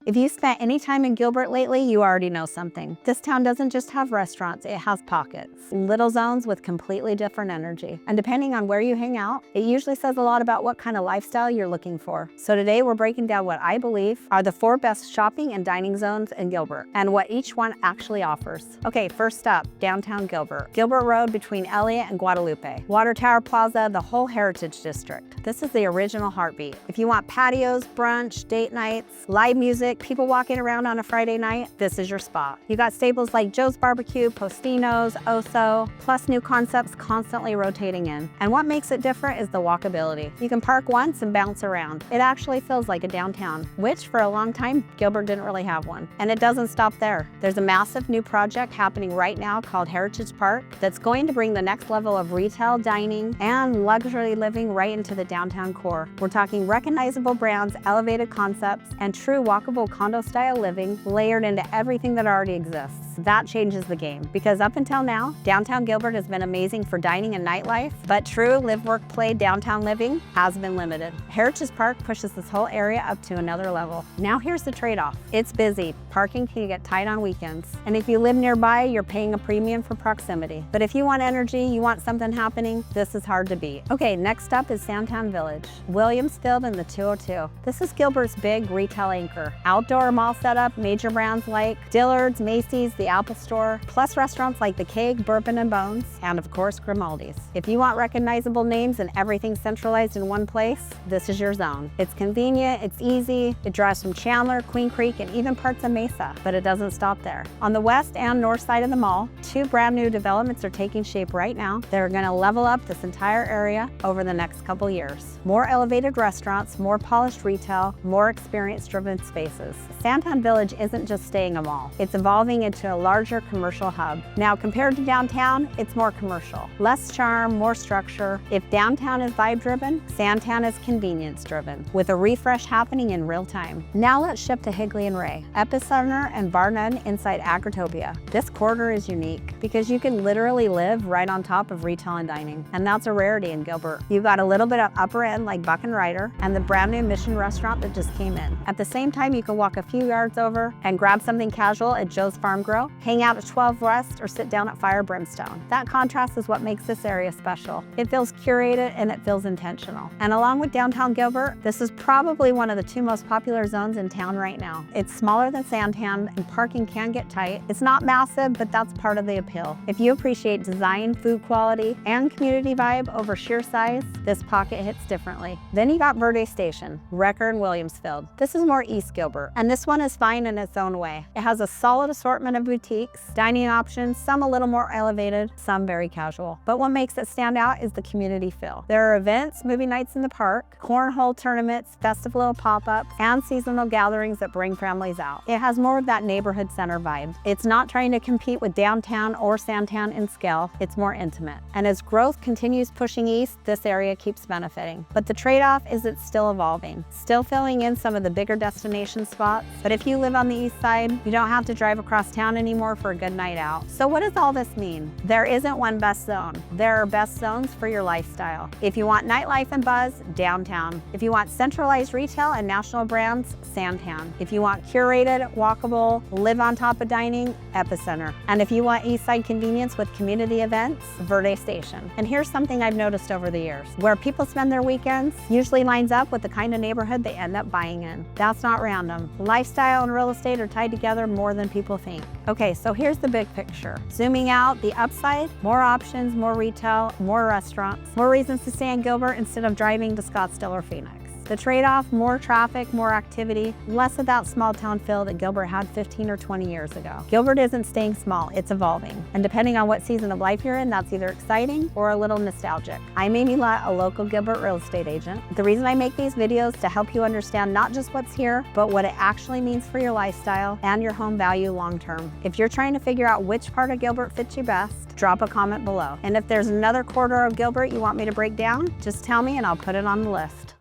If you spent any time in Gilbert lately, you already know something. This town doesn't just have restaurants, it has pockets. Little zones with completely different energy. And depending on where you hang out, it usually says a lot about what kind of lifestyle you're looking for. So today we're breaking down what I believe are the 4 best shopping and dining zones in Gilbert, and what each one actually offers. Okay, first up, downtown Gilbert. Gilbert Road between Elliott and Guadalupe. Water Tower Plaza, the whole Heritage District. This is the original heartbeat. If you want patios, brunch, date nights, live music, people walking around on a Friday night, this is your spot. You got staples like Joe's Barbecue, Postino's, Oso, plus new concepts constantly rotating in. And what makes it different is the walkability. You can park once and bounce around. It actually feels like a downtown, which for a long time, Gilbert didn't really have one. And it doesn't stop there. There's a massive new project happening right now called Heritage Park that's going to bring the next level of retail, dining, and luxury living right into the downtown core. We're talking recognizable brands, elevated concepts, and true walkable condo-style living layered into everything that already exists. That changes the game, because up until now, downtown Gilbert has been amazing for dining and nightlife, but true live, work, play downtown living has been limited. Heritage Park pushes this whole area up to another level. Now here's the trade-off. It's busy. Parking can get tight on weekends. And if you live nearby, you're paying a premium for proximity. But if you want energy, you want something happening, this is hard to beat. Okay, next up is SanTan Village, Williamsfield and the 202. This is Gilbert's big retail anchor. Outdoor mall setup, major brands like Dillard's, Macy's, the Apple Store, plus restaurants like The Keg, Bourbon and Bones, and of course Grimaldi's. If you want recognizable names and everything centralized in one place, this is your zone. It's convenient, it's easy, it draws from Chandler, Queen Creek, and even parts of Mesa, but it doesn't stop there. On the west and north side of the mall, 2 brand new developments are taking shape right now. They're gonna level up this entire area over the next couple years. More elevated restaurants, more polished retail, more experience-driven spaces. SanTan Village isn't just staying a mall, it's evolving into a larger commercial hub. Now, compared to downtown, it's more commercial. Less charm, more structure. If downtown is vibe-driven, SanTan is convenience-driven, with a refresh happening in real time. Now let's shift to Higley and Ray, Epicenter and Barnone inside Agritopia. This corridor is unique because you can literally live right on top of retail and dining, and that's a rarity in Gilbert. You've got a little bit of upper end like Buck and Ryder, and the brand new Mission restaurant that just came in. At the same time, you can walk a few yards over and grab something casual at Joe's Farm Grill, hang out at 12 West, or sit down at Fire Brimstone. That contrast is what makes this area special. It feels curated and it feels intentional. And along with downtown Gilbert, this is probably one of the 2 most popular zones in town right now. It's smaller than SanTan and parking can get tight. It's not massive, but that's part of the appeal. If you appreciate design, food quality, and community vibe over sheer size, this pocket hits differently. Then you got Verde Station, Wrecker and Williamsfield. This is more East Gilbert, and this one is fine in its own way. It has a solid assortment of boutiques, dining options, some a little more elevated, some very casual. But what makes it stand out is the community feel. There are events, movie nights in the park, cornhole tournaments, festival pop-ups, and seasonal gatherings that bring families out. It has more of that neighborhood center vibe. It's not trying to compete with downtown or SanTan in scale, it's more intimate. And as growth continues pushing east, this area keeps benefiting. But the trade-off is it's still evolving, still filling in some of the bigger destination spots. But if you live on the east side, you don't have to drive across town anymore for a good night out. So what does all this mean? There isn't one best zone. There are best zones for your lifestyle. If you want nightlife and buzz, downtown. If you want centralized retail and national brands, SanTan. If you want curated, walkable, live on top of dining, Epicenter. And if you want east side convenience with community events, Verde Station. And here's something I've noticed over the years. Where people spend their weekends usually lines up with the kind of neighborhood they end up buying in. That's not random. Lifestyle and real estate are tied together more than people think. Okay, so here's the big picture. Zooming out, the upside, more options, more retail, more restaurants, more reasons to stay in Gilbert instead of driving to Scottsdale or Phoenix. The trade-off, more traffic, more activity, less of that small town feel that Gilbert had 15 or 20 years ago. Gilbert isn't staying small, it's evolving. And depending on what season of life you're in, that's either exciting or a little nostalgic. I'm Amy Lott, a local Gilbert real estate agent. The reason I make these videos is to help you understand not just what's here, but what it actually means for your lifestyle and your home value long-term. If you're trying to figure out which part of Gilbert fits you best, drop a comment below. And if there's another corridor of Gilbert you want me to break down, just tell me and I'll put it on the list.